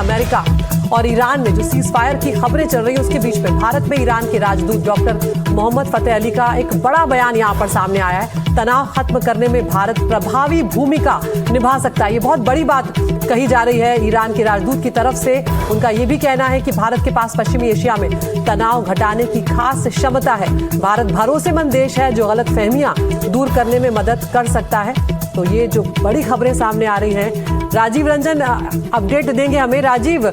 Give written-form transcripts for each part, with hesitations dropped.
America और Iran में जो सीज फायर की खबरें चल रही है उसके बीच में भारत में ईरान के राजदूत डॉक्टर मोहम्मद फतेह अली का एक बड़ा बयान यहां पर सामने आया है। तनाव खत्म करने में भारत प्रभावी भूमिका निभा सकता है, ये बहुत बड़ी बात कही जा रही है ईरान के राजदूत की तरफ से। उनका ये भी कहना है कि भारत के पास पश्चिमी एशिया में तनाव घटाने की खास क्षमता है। भारत भरोसेमंद देश है जो गलत फहमियां दूर करने में मदद कर सकता है। तो ये जो बड़ी खबरें सामने आ रही हैं, राजीव रंजन अपडेट देंगे हमें। राजीव,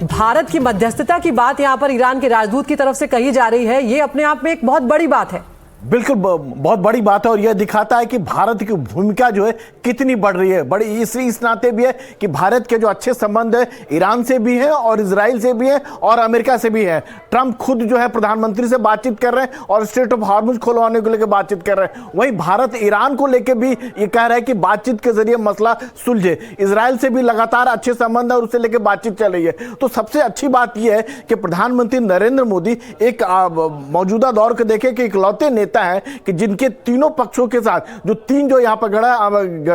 भारत की मध्यस्थता की बात यहां पर ईरान के राजदूत की तरफ से कही जा रही है, ये अपने आप में एक बहुत बड़ी बात है। बिल्कुल बहुत बड़ी बात है और यह दिखाता है कि भारत की भूमिका जो है कितनी बढ़ रही है। बड़ी इस नाते भी है कि भारत के जो अच्छे संबंध है ईरान से भी है और इजराइल से भी है और अमेरिका से भी है। ट्रंप खुद जो है प्रधानमंत्री से बातचीत कर रहे हैं और स्ट्रेट ऑफ हार्मुज खुलवाने को लेकर बातचीत कर रहे हैं। वहीं भारत ईरान को लेकर भी ये कह रहा है कि बातचीत के जरिए मसला सुलझे। इजराइल से भी लगातार अच्छे संबंध है और उससे लेकर बातचीत चल रही है। तो सबसे अच्छी बात यह है कि प्रधानमंत्री नरेंद्र मोदी एक मौजूदा दौर को देखे कि इकलौते नेता है कि जिनके तीनों पक्षों के साथ जो तीन जो यहां पर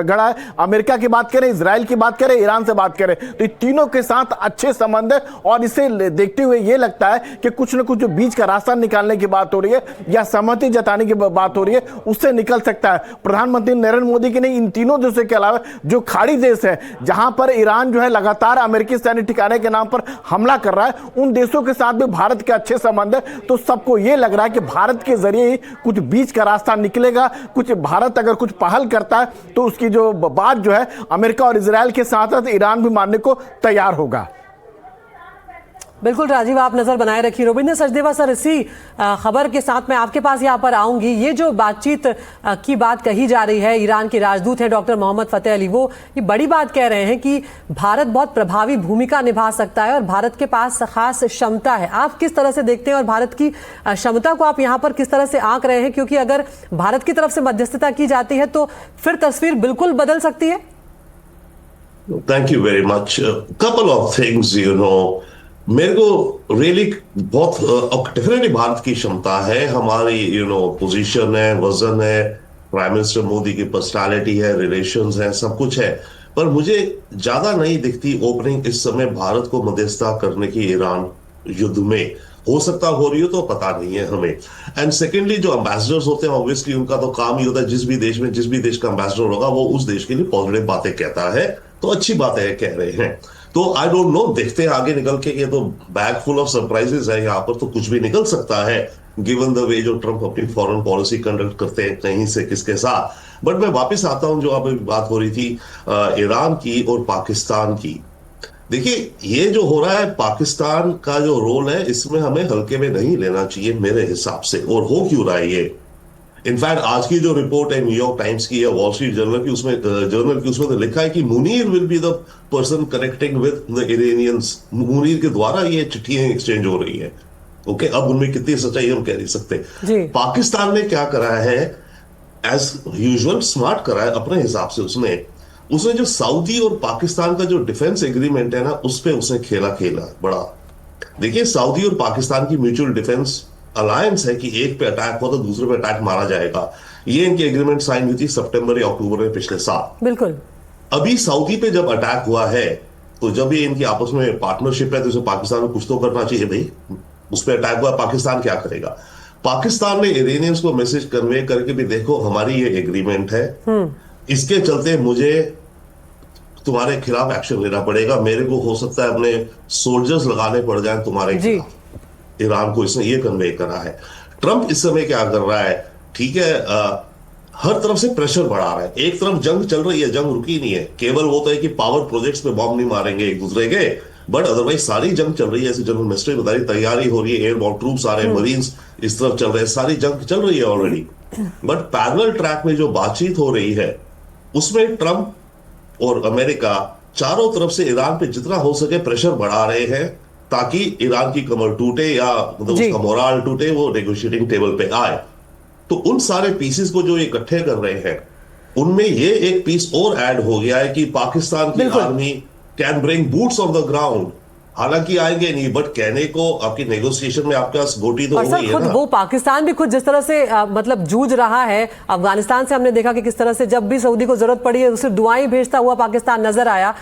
गड़ा है, अमेरिका की बात करें, इजराइल की बात करें, ईरान से बात करें, तो तीनों के साथ अच्छे संबंध है। और इसे देखते हुए यह लगता है कि कुछ न कुछ जो बीच का रास्ता निकालने की बात हो रही है या सहमति जताने की बात हो रही है उससे निकल सकता है। प्रधानमंत्री नरेंद्र मोदी के नहीं, इन तीनों देशों के अलावा जो खाड़ी देश है जहां पर ईरान जो है लगातार अमेरिकी सैन्य ठिकाने के नाम पर हमला कर रहा है, उन देशों के साथ भी भारत के अच्छे संबंध है। तो सबको यह लग रहा है कि भारत के जरिए ही कुछ बीच का रास्ता निकलेगा। कुछ भारत अगर कुछ पहल करता है तो उसकी जो बात जो है अमेरिका और इजराइल के साथ साथ ईरान भी मानने को तैयार होगा। बिल्कुल राजीव, आप नजर बनाए रखिए। रोबिंदर सचदेवा सर, इसी खबर के साथ मैं आपके पास यहाँ पर आऊंगी। ये जो बातचीत की बात कही जा रही है, ईरान के राजदूत हैं डॉक्टर मोहम्मद फतेह अली, वो ये बड़ी बात कह रहे हैं कि भारत बहुत प्रभावी भूमिका निभा सकता है और भारत के पास खास क्षमता है। आप किस तरह से देखते हैं और भारत की क्षमता को आप यहाँ पर किस तरह से आंक रहे हैं? क्योंकि अगर भारत की तरफ से मध्यस्थता की जाती है तो फिर तस्वीर बिल्कुल बदल सकती है। Thank you very much. Couple of things, मेरे को रियली बहुत डेफिनेटली भारत की क्षमता है, हमारी पोजीशन है, वजन है, प्राइम मिनिस्टर मोदी की पर्सनालिटी है, रिलेशंस है, सब कुछ है। पर मुझे ज्यादा नहीं दिखती ओपनिंग इस समय भारत को मध्यस्थता करने की ईरान युद्ध में। हो सकता हो रही हो तो पता नहीं है हमें। एंड सेकेंडली, जो एम्बेसडर्स होते हैं ऑब्वियसली उनका तो काम ही होता है, जिस भी देश में जिस भी देश का एम्बेसडर होगा वो उस देश के लिए पॉजिटिव बातें कहता है, तो अच्छी बातें कह रहे हैं। तो आई डोंट नो, देखते हैं आगे निकल के। ये तो बैग फुल ऑफ सरप्राइजेस है, यहाँ पर तो कुछ भी निकल सकता है गिवन द वे जो ट्रंप अपनी फॉरेन पॉलिसी कंडक्ट करते हैं कहीं से किसके साथ। बट मैं वापस आता हूं, जो आप बात हो रही थी ईरान की और पाकिस्तान की। देखिए, ये जो हो रहा है पाकिस्तान का जो रोल है इसमें हमें हल्के में नहीं लेना चाहिए मेरे हिसाब से। और हो क्यों रहा है ये? इनफैक्ट आज की जो रिपोर्ट है न्यूयॉर्क टाइम्स की या वॉल स्ट्रीट जर्नल की, उसमें तो लिखा है कि Munir will be the person connecting with the Iranians. Munir के द्वारा ये चिट्ठियां एक्सचेंज हो रही है। ओके, अब उनमें कितनी सच्चाई हम कह नहीं सकते। पाकिस्तान ने क्या करा है, एज यूजुअल स्मार्ट करा है अपने हिसाब से। उसने जो सऊदी और पाकिस्तान का जो डिफेंस एग्रीमेंट है ना, उस पर उसने खेला बड़ा। देखिए, सऊदी और पाकिस्तान की म्यूचुअल डिफेंस अलायंस है कि एक पे अटैक हो तो दूसरे पे अटैक मारा जाएगा। ये इनकी एग्रीमेंट साइन हुई थी सितंबर या अक्टूबर में पिछले साल। बिल्कुल। अभी सऊदी पे जब अटैक हुआ है तो जब ये इनकी आपस में पार्टनरशिप है तो इसे पाकिस्तान को कुछ तो करना चाहिए भाई। उस पर अटैक हुआ, पाकिस्तान क्या करेगा? पाकिस्तान ने इरानियंस को मैसेज कन्वे करके भी देखो हमारी ये एग्रीमेंट है, इसके चलते मुझे तुम्हारे खिलाफ एक्शन लेना पड़ेगा, मेरे को हो सकता है अपने सोल्जर्स लगाने पड़ जाए तुम्हारे खिलाफ। ईरान को इसने ये कन्वे करा है। ट्रंप इस समय क्या कर रहा है? ठीक है, हर तरफ से प्रेशर बढ़ा रहा है। एक तरफ जंग चल रही है, जंग रुकी नहीं है। केवल वो तो है कि पावर प्रोजेक्ट्स पे बॉम्ब नहीं मारेंगे एक दूसरे के, बट अदरवाइज सारी जंग चल रही है। ऐसे जनरल मिनिस्ट्री बता रही तैयारी हो रही है, एयरबॉर्न ट्रूप्स आ रहे हैं, मरीन्स इस तरफ चल रहे हैं, सारी जंग चल रही है ऑलरेडी। बट पैरेलल ट्रैक में जो बातचीत हो रही है उसमें ट्रंप और अमेरिका चारों तरफ से ईरान पे जितना हो सके प्रेशर बढ़ा रहे हैं ताकि ईरान की कमर टूटे या मतलब उसका मोराल टूटे, वो नेगोशिएटिंग टेबल पे आए। तो उन सारे पीसेस को जो इकट्ठे कर रहे हैं उनमें ये एक पीस और ऐड हो गया है कि पाकिस्तान की army can bring boots on the ground. हालांकि आएंगे नहीं, बट कहने को आपकी नेगोशिएशन में आपके पास गोटी तो हो गई है ना। वो पाकिस्तान भी खुद जिस तरह से मतलब जूझ रहा है अफगानिस्तान से, हमने देखा कि किस तरह से जब भी सऊदी को जरूरत पड़ी है उसे दुआएं भेजता हुआ पाकिस्तान नजर आया।